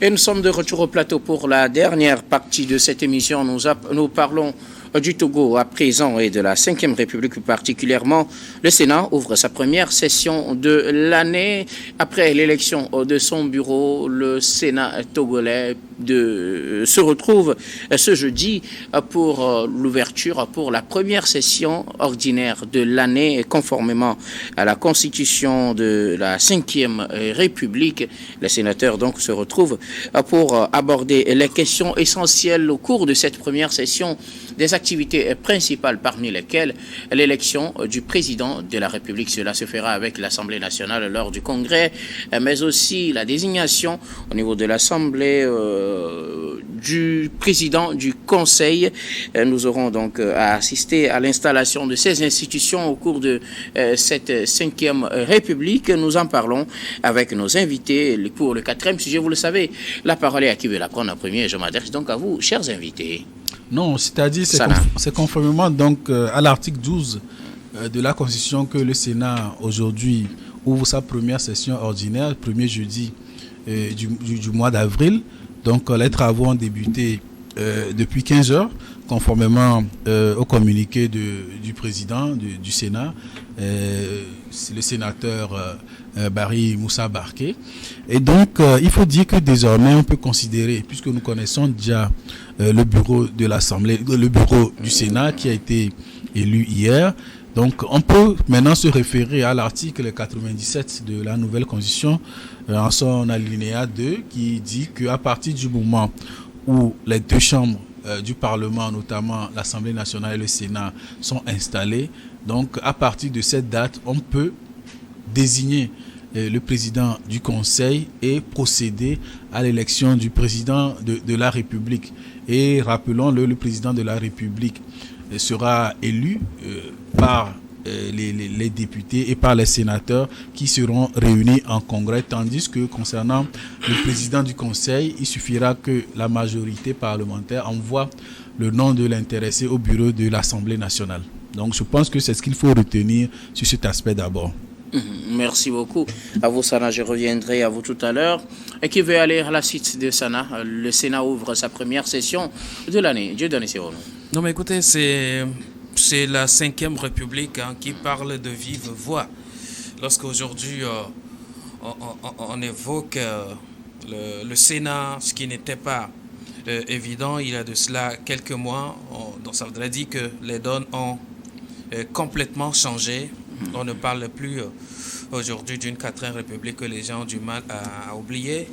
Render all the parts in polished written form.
Et nous sommes de retour au plateau pour la dernière partie de cette émission. Nous parlons du Togo à présent et de la 5e République plus particulièrement. Le Sénat ouvre sa première session de l'année. Après l'élection de son bureau, le Sénat togolais se retrouve ce jeudi pour l'ouverture, pour la première session ordinaire de l'année, conformément à la constitution de la 5e République. Les sénateurs donc se retrouvent pour aborder les questions essentielles au cours de cette première session, des activités principales parmi lesquelles l'élection du président de la République. Cela se fera avec l'Assemblée nationale lors du Congrès, mais aussi la désignation au niveau de l'Assemblée du président du Conseil. Nous aurons donc à assister à l'installation de ces institutions au cours de cette 5e République. Nous en parlons avec nos invités pour le 4e sujet. Vous le savez, la parole est à qui veut la prendre en premier. Je m'adresse donc à vous, chers invités. Non, c'est-à-dire c'est conformément donc à l'article 12 de la Constitution que le Sénat aujourd'hui ouvre sa première session ordinaire, premier jeudi du mois d'avril. Donc les travaux ont débuté depuis 15 heures, conformément au communiqué du président du Sénat, le sénateur Barry Moussa Barké. Et donc, il faut dire que désormais, on peut considérer, puisque nous connaissons déjà le bureau de l'Assemblée, le bureau du Sénat qui a été élu hier. Donc, on peut maintenant se référer à l'article 97 de la nouvelle Constitution, en son alinéa 2, qui dit qu'à partir du moment où les deux chambres du Parlement, notamment l'Assemblée nationale et le Sénat, sont installées, donc à partir de cette date, on peut désigner le président du Conseil et procéder à l'élection du président de la République. Et rappelons-le, le président de la République sera élu par les députés et par les sénateurs qui seront réunis en congrès, tandis que concernant le président du Conseil, il suffira que la majorité parlementaire envoie le nom de l'intéressé au bureau de l'Assemblée nationale. Donc je pense que c'est ce qu'il faut retenir sur cet aspect d'abord. Merci beaucoup. À vous, Sana, je reviendrai à vous tout à l'heure. Et qui veut aller à la suite de Sana? Le Sénat ouvre sa première session de l'année. Dieu donne ses honneurs. Non, mais écoutez, c'est la 5e République qui parle de vive voix. Lorsqu'aujourd'hui, on évoque le Sénat, ce qui n'était pas évident, il y a de cela quelques mois, donc ça voudrait dire que les donnes ont complètement changé. On ne parle plus aujourd'hui d'une 4e République que les gens ont du mal à oublier,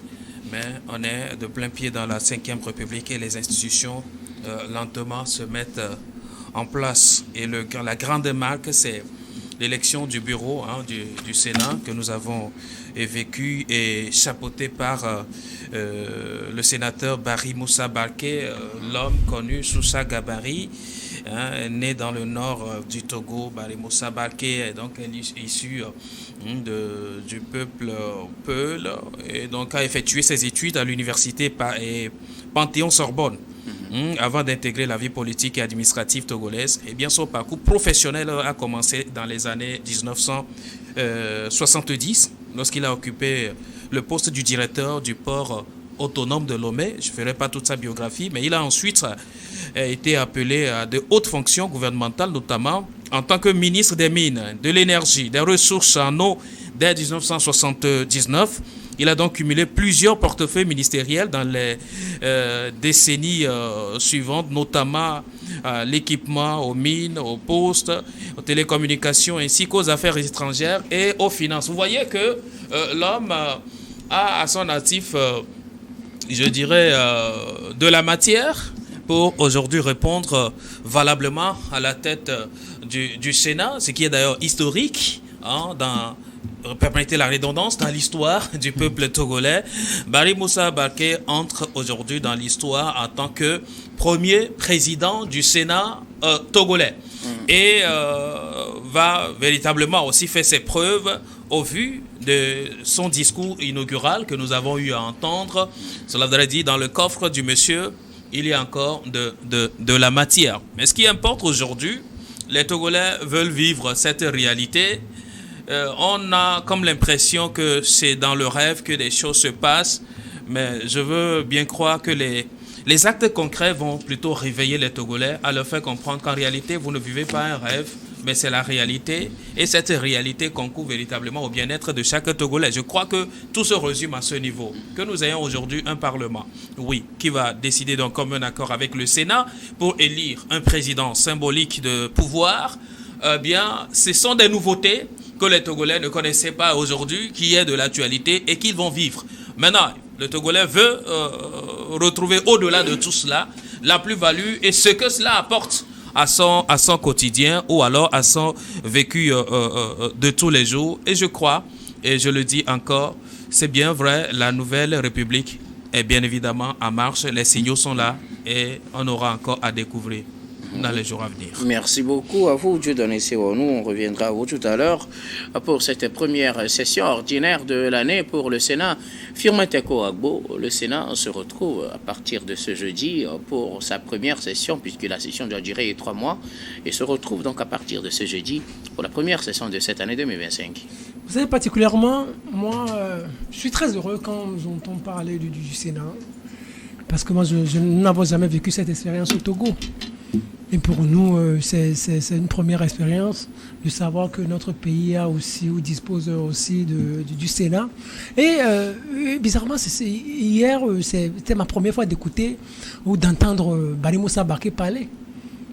mais on est de plein pied dans la 5e République et les institutions lentement se mettent en place. Et la grande marque, c'est l'élection du bureau du Sénat que nous avons vécu et chapeauté par le sénateur Barry Moussa Barké, l'homme connu sous sa gabarit. Né dans le nord du Togo, Barry Moussa Barké est donc issu du peuple Peul et donc a effectué ses études à l'université Panthéon-Sorbonne avant d'intégrer la vie politique et administrative togolaise. Et bien son parcours professionnel a commencé dans les années 1970 lorsqu'il a occupé le poste du directeur du port autonome de Lomé. Je ne ferai pas toute sa biographie, mais il a ensuite été appelé à de hautes fonctions gouvernementales, notamment en tant que ministre des Mines, de l'Énergie, des Ressources en eau dès 1979. Il a donc cumulé plusieurs portefeuilles ministériels dans les décennies suivantes, notamment l'équipement, aux mines, aux postes, aux télécommunications ainsi qu'aux affaires étrangères et aux finances. Vous voyez que l'homme a à son actif, je dirais, de la matière pour aujourd'hui répondre valablement à la tête du Sénat, ce qui est d'ailleurs historique, permettez la redondance, dans l'histoire du peuple togolais. Barry Moussa Barké entre aujourd'hui dans l'histoire en tant que premier président du Sénat togolais et va véritablement aussi faire ses preuves au vu de son discours inaugural que nous avons eu à entendre. Cela voudrait dire dans le coffre du monsieur, il y a encore de la matière. Mais ce qui importe aujourd'hui, les Togolais veulent vivre cette réalité. On a comme l'impression que c'est dans le rêve que les choses se passent, Mais je veux bien croire que les actes concrets vont plutôt réveiller les Togolais à leur faire comprendre qu'en réalité, vous ne vivez pas un rêve, mais c'est la réalité. Et cette réalité concourt véritablement au bien-être de chaque Togolais. Je crois que tout se résume à ce niveau. Que nous ayons aujourd'hui un Parlement, oui, qui va décider d'un commun accord avec le Sénat pour élire un président symbolique de pouvoir, bien, ce sont des nouveautés que les Togolais ne connaissaient pas aujourd'hui, qui est de l'actualité et qu'ils vont vivre. Maintenant, le Togolais veut retrouver au-delà de tout cela la plus-value et ce que cela apporte à son quotidien ou alors à son vécu de tous les jours. Et je crois, et je le dis encore, c'est bien vrai, la nouvelle République est bien évidemment en marche. Les signaux sont là et on aura encore à découvrir dans les jours à venir. Merci beaucoup à vous, Dieudonné Sewonou. On reviendra à vous tout à l'heure pour cette première session ordinaire de l'année pour le Sénat. Firmateko Agbo, le Sénat se retrouve à partir de ce jeudi pour sa première session, puisque la session doit durer 3 mois, et se retrouve donc à partir de ce jeudi pour la première session de cette année 2025. Vous savez, particulièrement, moi, je suis très heureux quand j'entends parler du Sénat, parce que moi, je n'avais jamais vécu cette expérience au Togo. Et pour nous, c'est une première expérience de savoir que notre pays a aussi ou dispose aussi du Sénat. Et bizarrement, hier, c'était ma première fois d'écouter ou d'entendre Bari Moussa Baké parler.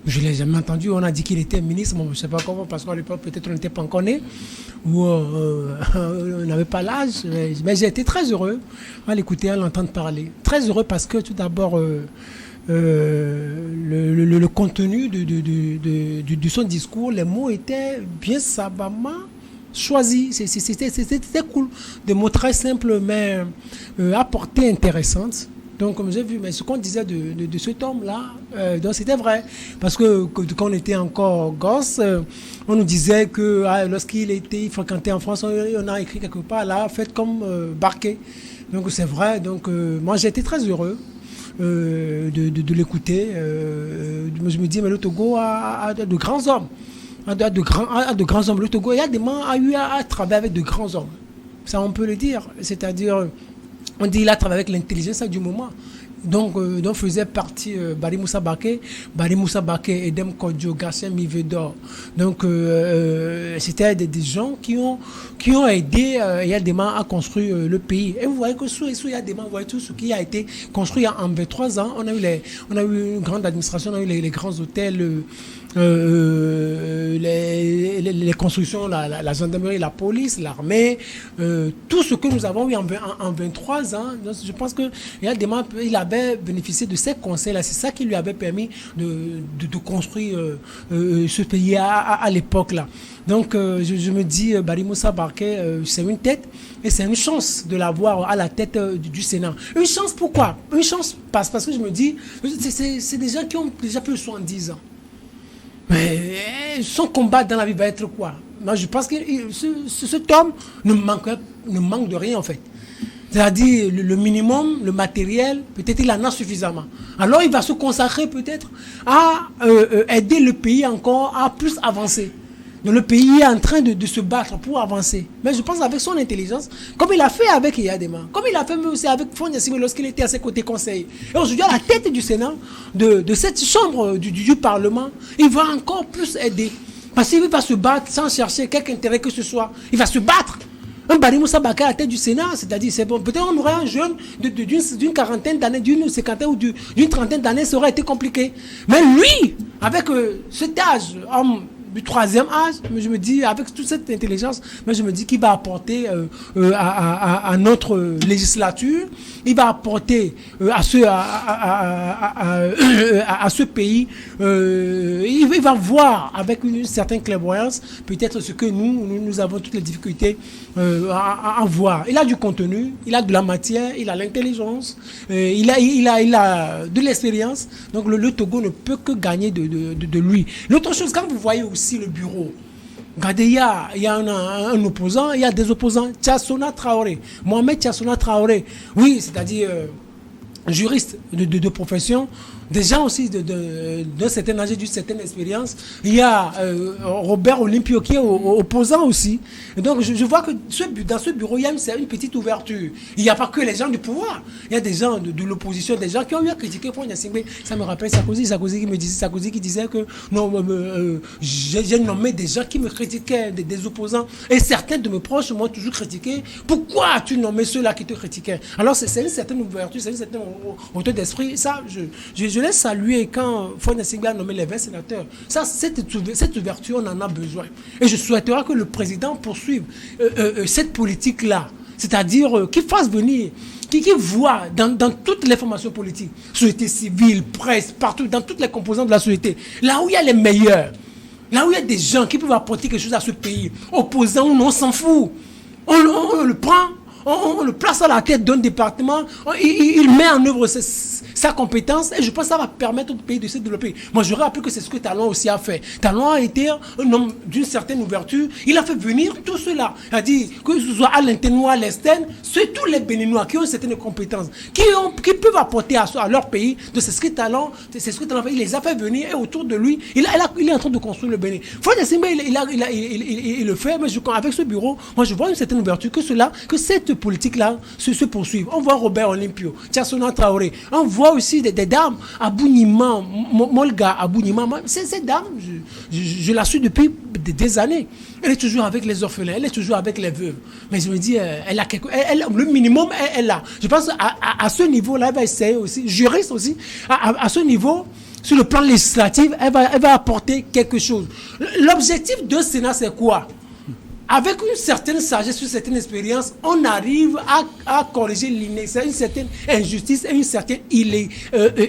Je ne l'ai jamais entendu. On a dit qu'il était ministre. Bon, je ne sais pas comment, parce qu'à l'époque, peut-être on n'était pas encore né ou on n'avait pas l'âge. Mais j'ai été très heureux à l'écouter, à l'entendre parler. Très heureux parce que tout d'abord... le contenu de son discours, les mots étaient bien savamment choisis. C'était cool. Des mots très simples, mais à portée intéressante. Donc, comme j'ai vu, mais ce qu'on disait de cet homme-là, donc c'était vrai. Parce que quand on était encore gosse, on nous disait que lorsqu'il fréquentait en France, on a écrit quelque part là, faites comme Barquet. Donc, c'est vrai. Donc, moi, j'ai été très heureux. De l'écouter. Je me dis, mais le Togo a de grands hommes. A de grands hommes. Le Togo a eu à travailler avec de grands hommes. Ça, on peut le dire. C'est-à-dire, on dit qu'il a travaillé avec l'intelligence du moment. Donc faisait partie Bari Moussa Baké, Edem Kodjo, Gatien Mivedor. Donc c'était des gens qui ont aidé Yadema à construire le pays. Et vous voyez que sous Yadema, vous voyez tout ce qui a été construit en 23 ans. On a eu une grande administration, on a eu les grands hôtels, les constructions, la gendarmerie, la police, l'armée, tout ce que nous avons eu en 23 ans. Donc, je pense que Yadema, il avait bénéficié de ces conseils-là. C'est ça qui lui avait permis de construire ce pays à l'époque-là. Donc, je me dis, Bari Moussa Baké, c'est une tête et c'est une chance de l'avoir à la tête du Sénat. Une chance, pourquoi? Une chance parce que je me dis, c'est des gens qui ont déjà plus de 70 ans. Mais son combat dans la vie va être quoi? Moi, je pense que cet homme ne manque de rien, en fait. C'est-à-dire le minimum, le matériel, peut-être il en a suffisamment. Alors il va se consacrer peut-être à aider le pays encore à plus avancer. Donc le pays est en train de se battre pour avancer. Mais je pense avec son intelligence, comme il a fait avec Yadema, comme il a fait aussi avec Fonia Simi lorsqu'il était à ses côtés conseil. Et aujourd'hui à la tête du Sénat, de cette chambre du Parlement, il va encore plus aider. Parce qu'il va se battre sans chercher quelque intérêt que ce soit. Il va se battre. Un Bari Moussa Baké à la tête du Sénat, c'est-à-dire, c'est bon. Peut-être on aurait un jeune d'une quarantaine d'années, d'une cinquantaine ou d'une trentaine d'années, ça aurait été compliqué. Mais lui, avec cet âge, du troisième âge, je me dis, avec toute cette intelligence, je me dis qu'il va apporter à notre législature, il va apporter à ce pays, il va voir avec une certaine clairvoyance peut-être ce que nous avons toutes les difficultés à voir. Il a du contenu, il a de la matière, il a l'intelligence, il a de l'expérience. Donc le Togo ne peut que gagner de lui. L'autre chose, quand vous voyez aussi le bureau, regardez, il y a un opposant, il y a des opposants. Tchassona Traoré, Mohamed Tchassona Traoré, oui, c'est-à-dire juristes de profession, des gens aussi d'un certain âge, d'une certaine expérience. Il y a Robert Olympio qui est opposant aussi. Et donc je vois que dans ce bureau, il y a une petite ouverture. Il n'y a pas que les gens du pouvoir. Il y a des gens de l'opposition, des gens qui ont eu à critiquer Fonia Singbe. Ça me rappelle Sarkozy qui disait que non, j'ai nommé des gens qui me critiquaient, des opposants. Et certains de mes proches m'ont toujours critiqué. Pourquoi as-tu nommé ceux-là qui te critiquaient? Alors c'est une certaine ouverture, c'est une certaine hauteur d'esprit. Ça, je laisse saluer quand Fonia Singbe a nommé les 20 sénateurs. Ça, cette ouverture, on en a besoin. Et je souhaiterais que le président poursuive cette politique-là. C'est-à-dire qu'il fasse venir, qui voit dans toutes les formations politiques, société civile, presse, partout, dans toutes les composantes de la société, là où il y a les meilleurs, là où il y a des gens qui peuvent apporter quelque chose à ce pays, opposants ou non, on s'en fout. On le prend, on le place à la tête d'un département, il met en œuvre sa compétence, et je pense que ça va permettre au pays de se développer. Moi, je rappelle que c'est ce que Talon aussi a fait. Talon a été un homme d'une certaine ouverture. Il a fait venir tout cela. C'est-à-dire que ce soit à l'interne ou à l'externe, c'est tous les Béninois qui ont certaines compétences, qui peuvent apporter à leur pays. Donc c'est ce que Talon fait. Il les a fait venir, et autour de lui, il est en train de construire le Bénin. Fonia Singbe, il le fait, mais avec ce bureau, moi je vois une certaine ouverture que cette politique-là se poursuive. On voit Robert Olympio, Tchassona Traoré, on voit aussi des dames, Abounima, Molga, Abounima. Cette dame, je la suis depuis des années. Elle est toujours avec les orphelins, elle est toujours avec les veuves. Mais je me dis, elle a le minimum, elle a. Je pense à ce niveau-là, elle va essayer aussi, juriste aussi, à ce niveau, sur le plan législatif, elle va apporter quelque chose. L'objectif d'un Sénat, c'est quoi? Avec une certaine sagesse, une certaine expérience, on arrive à corriger une certaine injustice et une certaine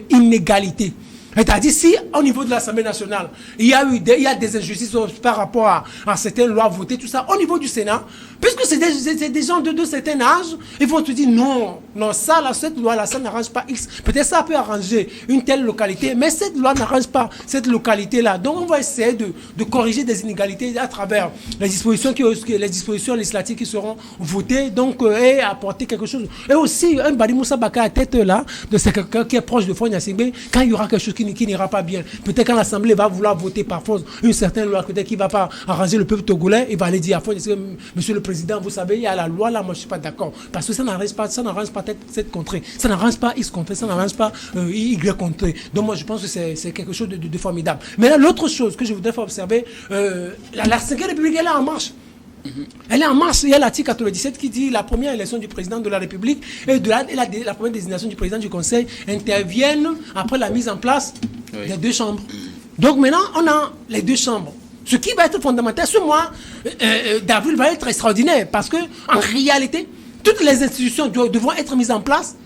inégalité. C'est-à-dire, si au niveau de l'Assemblée nationale, il y a des injustices par rapport à certaines lois votées, tout ça, au niveau du Sénat, puisque c'est des gens de certain âge, ils vont te dire non, cette loi-là, ça n'arrange pas X. Peut-être ça peut arranger une telle localité, mais cette loi n'arrange pas cette localité-là. Donc, on va essayer de corriger des inégalités à travers les dispositions législatives qui seront votées, donc, et apporter quelque chose. Et aussi, un Badi Moussa Baka à tête là, c'est quelqu'un qui est proche de Fonia Singbe, quand il y aura quelque chose qui n'ira pas bien. Peut-être quand l'Assemblée va vouloir voter par force une certaine loi, peut-être qu'il ne va pas arranger le peuple togolais, il va aller dire à Fonia Singbe, monsieur le président, vous savez, il y a la loi là, moi je ne suis pas d'accord. Parce que ça n'arrange pas cette contrée. Ça n'arrange pas X contrée, ça n'arrange pas Y contrée. Donc moi je pense que c'est quelque chose de formidable. Mais là, l'autre chose que je voudrais faire observer, la 5e République, elle est en marche. Elle est en marche. Il y a l'article 97 qui dit la première élection du président de la République et la première désignation du président du Conseil interviennent après la mise en place des 2 chambres. Donc maintenant, on a les 2 chambres. Ce qui va être fondamental, ce mois d'avril va être extraordinaire parce que en réalité, toutes les institutions devront être mises en place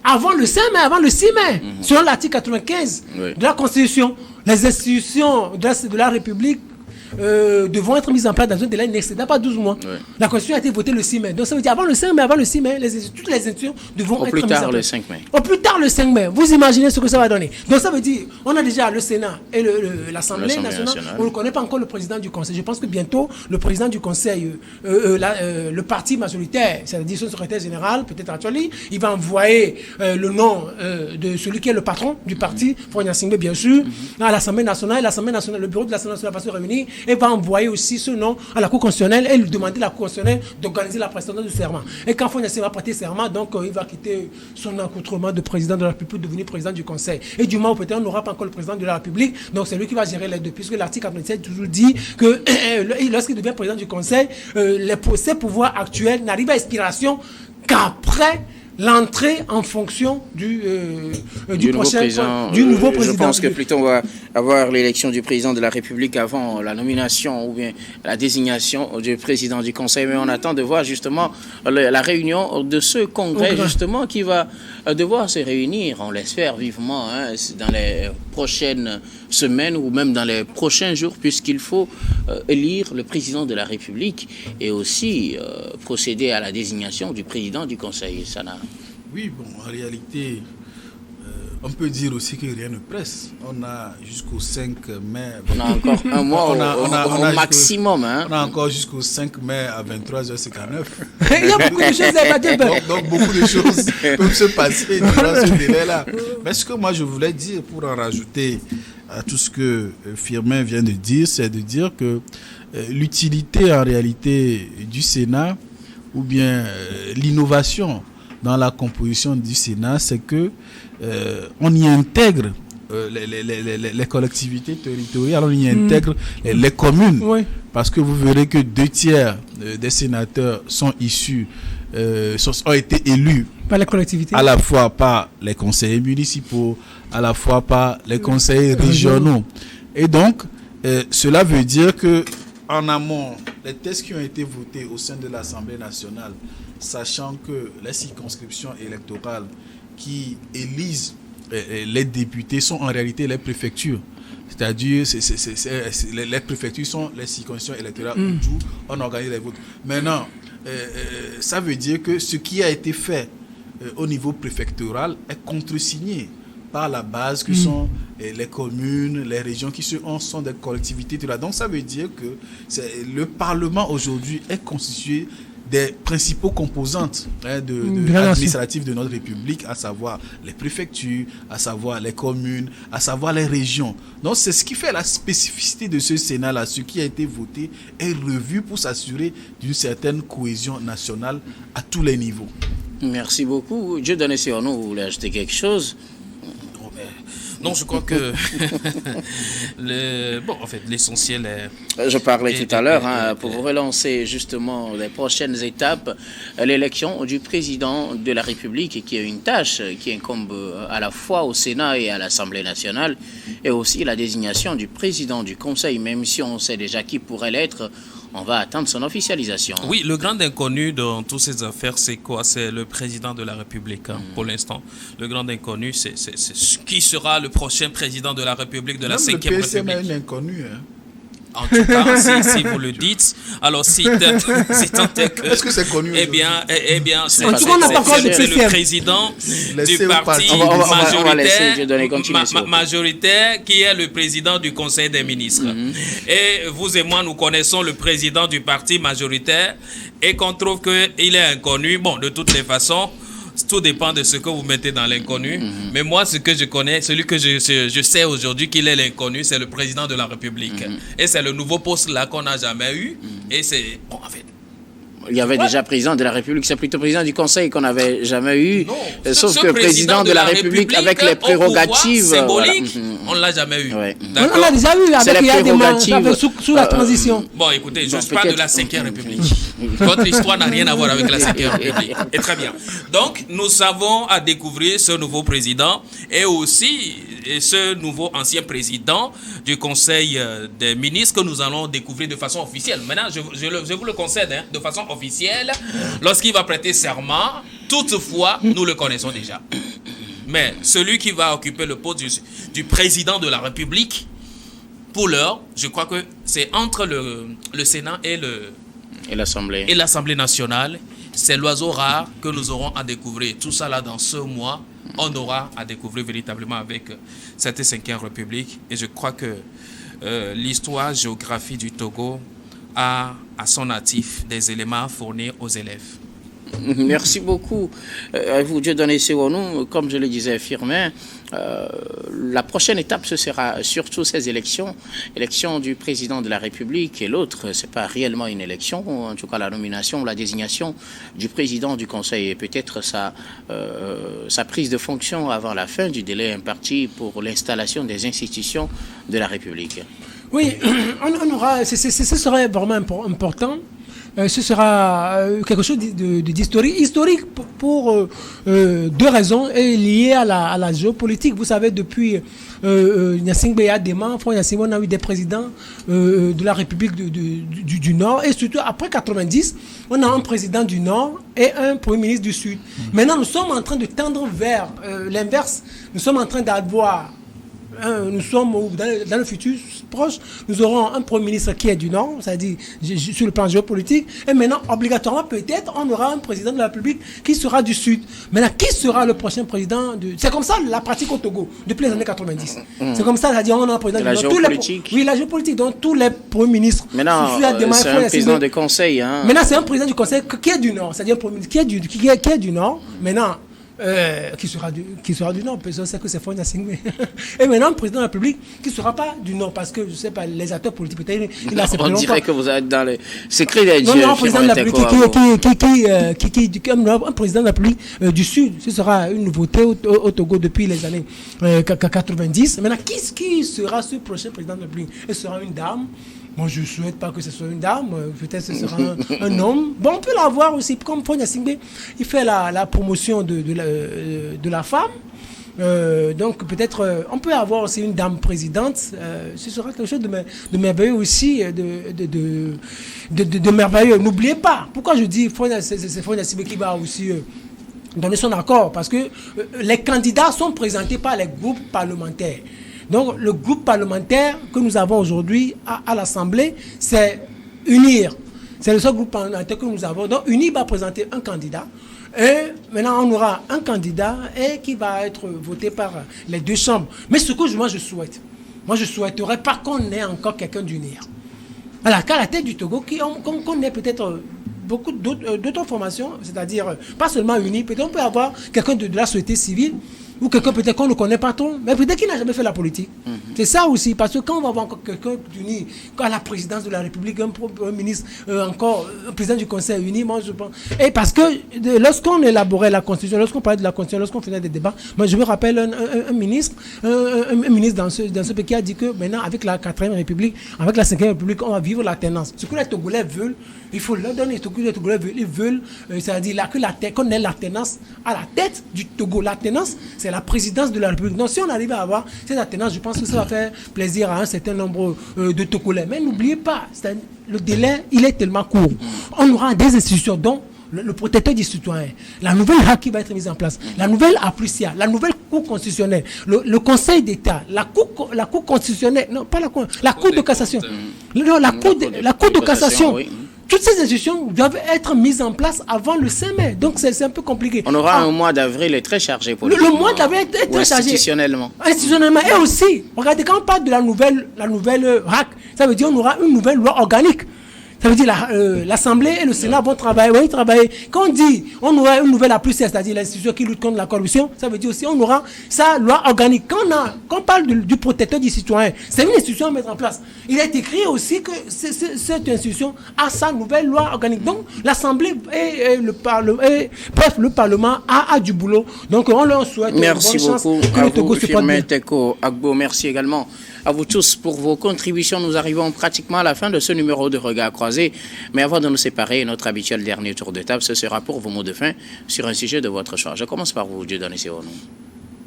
avant le 5 mai, avant le 6 mai, selon l'article 95 de la Constitution. Les institutions de la République devront être mises en place dans un délai n'excédant pas 12 mois. La Constitution a été votée le 6 mai. Donc ça veut dire avant le 5 mai, toutes les institutions devront être mises en place. Au plus tard le 5 mai. Au plus tard le 5 mai. Vous imaginez ce que ça va donner. Donc ça veut dire, on a déjà le Sénat et l'Assemblée nationale. On ne connaît pas encore le président du Conseil. Je pense que bientôt, le président du Conseil, le parti majoritaire, c'est-à-dire son secrétaire général, peut-être Acholi, il va envoyer le nom de celui qui est le patron du parti, Fonia Singbe bien sûr, à l'Assemblée nationale. Le bureau de l'Assemblée nationale va se réunir et va envoyer aussi ce nom à la Cour constitutionnelle et lui demander à la Cour constitutionnelle d'organiser la prestation du serment. Et quand Fonia Singbe va prêter serment, donc il va quitter son accoutrement de président de la République pour devenir président du Conseil. Et du moment où peut-être on n'aura pas encore le président de la République, donc c'est lui qui va gérer les deux, puisque l'article 97 toujours dit que lorsqu'il devient président du Conseil, ses pouvoirs actuels n'arrivent à expiration qu'après l'entrée en fonction du nouveau président. Je pense que plutôt on va avoir l'élection du président de la République avant la nomination ou bien la désignation du président du Conseil. Mais on attend de voir justement la réunion de ce congrès justement qui va devoir se réunir, on l'espère vivement, dans les prochaines semaines ou même dans les prochains jours, puisqu'il faut élire le président de la République et aussi procéder à la désignation du président du Conseil. Oui, bon, en réalité, on peut dire aussi que rien ne presse. On a jusqu'au 5 mai. On a encore un mois au maximum. On a encore jusqu'au 5 mai à 23h59. Il y a beaucoup de choses à dire. Donc beaucoup de choses peuvent se passer durant ce délai-là. Mais ce que moi je voulais dire, pour en rajouter à tout ce que Firmin vient de dire, c'est de dire que l'utilité en réalité du Sénat, ou bien l'innovation dans la composition du Sénat, c'est que on y intègre les collectivités territoriales, on y intègre les communes, oui. Parce que vous verrez que 2/3 des sénateurs sont issus, ont été élus par les collectivités, à la fois par les conseillers municipaux, à la fois par les conseillers régionaux. Et donc, cela veut dire que en amont, les textes qui ont été votés au sein de l'Assemblée nationale, sachant que les circonscriptions électorales qui élisent les députés sont en réalité les préfectures. C'est-à-dire, les préfectures sont les circonscriptions électorales où on organise les votes. Maintenant, ça veut dire que ce qui a été fait au niveau préfectoral est contresigné par la base que sont les communes, les régions qui sont des collectivités. Donc ça veut dire que le Parlement aujourd'hui est constitué des principaux composantes administratives de notre République, à savoir les préfectures, à savoir les communes, à savoir les régions. Donc c'est ce qui fait la spécificité de ce Sénat-là. Ce qui a été voté est revu pour s'assurer d'une certaine cohésion nationale à tous les niveaux. Merci beaucoup. Dieudonné Sirono, vous voulez ajouter quelque chose? Non, je crois que l'essentiel est... Je parlais tout à l'heure, pour relancer justement les prochaines étapes, l'élection du président de la République, qui est une tâche qui incombe à la fois au Sénat et à l'Assemblée nationale, et aussi la désignation du président du Conseil, même si on sait déjà qui pourrait l'être. On va attendre son officialisation. Oui, le grand inconnu dans toutes ces affaires, c'est quoi? C'est le président de la République, pour l'instant. Le grand inconnu, c'est qui sera le prochain président de la République, de la 5e République. Le PSM est un inconnu, hein. En tout cas, si vous le dites, alors si tant est que... Est-ce que c'est connu? Eh bien, c'est le président du parti majoritaire qui est le président du Conseil des ministres. Et vous et moi, nous connaissons le président du parti majoritaire et qu'on trouve qu'il est inconnu. Bon, de toutes les façons, tout dépend de ce que vous mettez dans l'inconnu. Mais moi, ce que je connais, celui que je sais aujourd'hui qu'il est l'inconnu, c'est le président de la République. Et c'est le nouveau poste là qu'on n'a jamais eu. Et c'est... Bon, en fait... Il y avait déjà président de la République, c'est plutôt président du Conseil qu'on n'avait jamais eu. Non, sauf que président de la République avec les prérogatives symboliques, on ne l'a jamais eu. Ouais. On l'a déjà eu avec les prérogatives sous la transition. Bon, écoutez, je parle de la 5e République. Votre histoire n'a rien à voir avec la 5e République. Et très bien. Donc, nous avons à découvrir ce nouveau président et aussi ce nouveau ancien président du Conseil des ministres que nous allons découvrir de façon officielle. Maintenant, je vous le concède, de façon officielle, lorsqu'il va prêter serment. Toutefois, nous le connaissons déjà. Mais celui qui va occuper le poste du président de la République, pour l'heure, je crois que c'est entre le Sénat et l'Assemblée nationale. C'est l'oiseau rare que nous aurons à découvrir. Tout ça là dans ce mois, on aura à découvrir véritablement avec cette 5e République. Et je crois que l'histoire, géographie du Togo a à son actif des éléments à fournir aux élèves. Merci beaucoup à vous, Dieudonné Sirono. Comme je le disais, Firmin, la prochaine étape, ce sera surtout ces élections du président de la République, et l'autre, ce n'est pas réellement une élection, en tout cas la nomination, la désignation du président du Conseil et peut-être sa prise de fonction avant la fin du délai imparti pour l'installation des institutions de la République. Oui, on aura, ce serait vraiment important. Ce sera quelque chose d'historique pour deux raisons et liées à la géopolitique. Vous savez, depuis Gnassingbé Adema, on a eu des présidents de la République du Nord, et surtout après 90, on a un président du Nord et un Premier ministre du Sud. Maintenant, nous sommes en train de tendre vers l'inverse. Nous sommes en train d'avoir nous sommes dans le futur proche, nous aurons un Premier ministre qui est du Nord, c'est-à-dire sur le plan géopolitique, et maintenant, obligatoirement, peut-être, on aura un président de la République qui sera du Sud. Maintenant, qui sera le prochain président C'est comme ça la pratique au Togo, depuis les années 90. C'est comme ça, c'est-à-dire, on a un président la du Nord. géopolitique. Oui, la géopolitique, donc tous les premiers ministres. Maintenant, c'est un président de conseil. Hein. Maintenant, c'est un président du conseil qui est du Nord, c'est-à-dire un premier ministre qui est du Nord. Maintenant, qui sera du Nord, personne sait que c'est Fonia Singwe. Et maintenant, le président de la République qui ne sera pas du Nord, parce que, je ne sais pas, les acteurs politiques, peut-être, il a accepté longtemps. On dirait que vous êtes dans les secrets des dieux. Non, un président de la République un président de la République du Sud, ce sera une nouveauté au Togo depuis les années 90. Maintenant, qui sera ce prochain président de la République? Ce sera une dame. Moi, je ne souhaite pas que ce soit une dame, peut-être ce sera un homme. Bon, on peut l'avoir aussi, comme Fonia Singbe, il fait la promotion de la femme. Donc, peut-être, on peut avoir aussi une dame présidente. Ce sera quelque chose de merveilleux aussi, de merveilleux. N'oubliez pas, pourquoi je dis c'est Fonia Singbe qui va aussi donner son accord, parce que les candidats sont présentés par les groupes parlementaires. Donc, le groupe parlementaire que nous avons aujourd'hui à l'Assemblée, c'est UNIR. C'est le seul groupe parlementaire que nous avons. Donc, UNIR va présenter un candidat. Et maintenant, on aura un candidat qui va être voté par les deux chambres. Mais ce que moi, je souhaite, je ne souhaiterais pas qu'on ait encore quelqu'un d'UNIR. Alors, qu'à la tête du Togo, qu'on ait peut-être beaucoup d'autres formations, c'est-à-dire pas seulement UNIR, peut-être on peut avoir quelqu'un de la société civile, ou quelqu'un peut-être qu'on ne connaît pas trop, mais peut-être qu'il n'a jamais fait la politique. C'est ça aussi, parce que quand on va avoir encore quelqu'un uni, à la présidence de la République, un ministre, encore un président du Conseil uni, moi je pense. Et parce que lorsqu'on élaborait la Constitution, lorsqu'on parlait de la Constitution, lorsqu'on faisait des débats, moi je me rappelle un ministre dans ce pays qui a dit que maintenant, avec la 4e République, avec la 5e République, on va vivre l'alternance. Ce que les Togolais veulent, il faut leur donner ce que les Togolais veulent. Ils veulent, c'est-à-dire qu'on ait l'alternance à la tête du Togo. L'alternance, c'est la présidence de la République. Donc, si on arrive à avoir cette alternance, je pense que ça va faire plaisir à un certain nombre de Togolais. Mais n'oubliez pas, le délai, il est tellement court. On aura des institutions dont le protecteur des citoyens, la nouvelle RAC qui va être mise en place, la nouvelle APRUSIA, la nouvelle Cour constitutionnelle, le Conseil d'État, la Cour constitutionnelle, non, pas la Cour de cassation, la Cour de cassation. Oui. Toutes ces institutions doivent être mises en place avant le 5 mai. Donc, c'est un peu compliqué. On aura un mois d'avril très chargé pour le mois d'avril est très chargé. Institutionnellement. Institutionnellement. Et aussi, regardez, quand on parle de la nouvelle RAC, ça veut dire qu'on aura une nouvelle loi organique. Ça veut dire l'Assemblée et le Sénat vont travailler. Quand on dit on aura une nouvelle APRUSIA, c'est-à-dire l'institution qui lutte contre la corruption, ça veut dire aussi on aura sa loi organique. Quand on parle du protecteur du citoyen, c'est une institution à mettre en place. Il est écrit aussi que cette institution a sa nouvelle loi organique. Donc l'Assemblée et le Parlement a du boulot. Donc on leur souhaite une bonne chance. Merci beaucoup à vous, Firmin Teko Agbo. Merci également à vous tous pour vos contributions. Nous arrivons pratiquement à la fin de ce numéro de Regard Croisé. Mais avant de nous séparer, notre habituel dernier tour de table, ce sera pour vos mots de fin sur un sujet de votre choix. Je commence par vous, Dieudonné Sirono.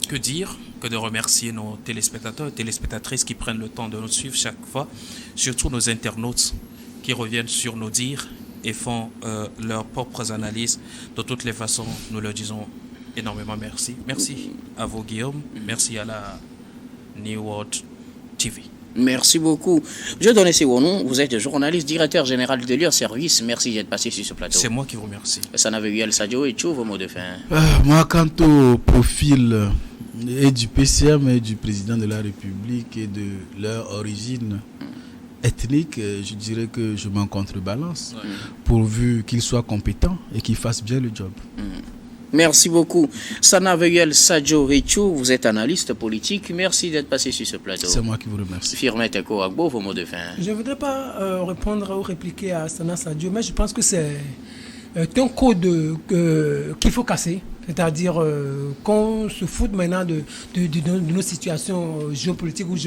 Que dire que de remercier nos téléspectateurs et téléspectatrices qui prennent le temps de nous suivre chaque fois, surtout nos internautes qui reviennent sur nos dires et font leurs propres analyses. De toutes les façons, nous leur disons énormément merci. Merci à vous, Guillaume. Merci à la New World TV. Merci beaucoup. Dieudonné Sirono, vous êtes journaliste, directeur général de l'IR Service. Merci d'être passé sur ce plateau. C'est moi qui vous remercie. Sanaveguel Sadio et Tchou, vos mots de fin. Moi, quant au profil et du PCM et du président de la République et de leur origine ethnique, je dirais que je m'en contrebalance, pourvu qu'il soit compétent et qu'il fasse bien le job. Merci beaucoup. Sanaveguel Sadio Richou, vous êtes analyste politique. Merci d'être passé sur ce plateau. C'est moi qui vous remercie. Firmin Teko Agbo, vos mots de fin. Je ne voudrais pas répondre ou répliquer à Sana Sadio, mais je pense que c'est un code qu'il faut casser. C'est-à-dire qu'on se fout maintenant de nos situations géopolitiques ou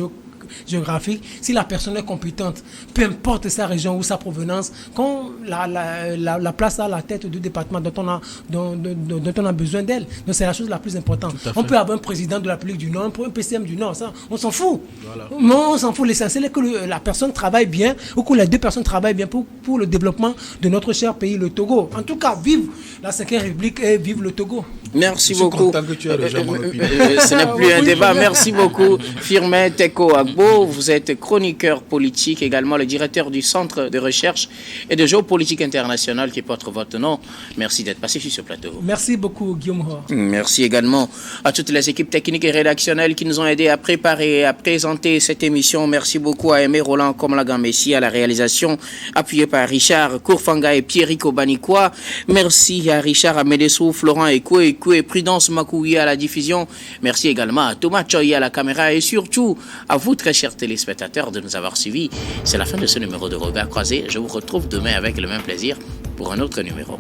géographique. Si la personne est compétente, peu importe sa région ou sa provenance, quand la place à la tête du département dont on a besoin d'elle. Donc c'est la chose la plus importante. On peut avoir un président de la République du Nord, un PCM du Nord, ça, on s'en fout. Voilà. Non, on s'en fout. L'essentiel est que la personne travaille bien ou que les deux personnes travaillent bien pour le développement de notre cher pays, le Togo. En tout cas, vive la 5e République et vive le Togo. Merci beaucoup. Content que tu aies rejoint mon opinion. Ce n'est plus un débat. Merci beaucoup, Firmin Teko Agbo. Vous êtes chroniqueur politique, également le directeur du Centre de recherche et de géopolitique internationale qui porte votre nom. Merci d'être passé sur ce plateau. Merci beaucoup, Guillaume Hor. Merci également à toutes les équipes techniques et rédactionnelles qui nous ont aidés à préparer et à présenter cette émission. Merci beaucoup à Aimé Roland Komlagan Messi à la réalisation, appuyé par Richard Kourfanga et Pierrick Obanikwa. Merci à Richard Amédessou, Florent Ekoué et Prudence Makouya à la diffusion. Merci également à Thomas Choy à la caméra et surtout à vous, très chers téléspectateurs, de nous avoir suivis. C'est la fin de ce numéro de Regard Croisé. Je vous retrouve demain avec le même plaisir pour un autre numéro.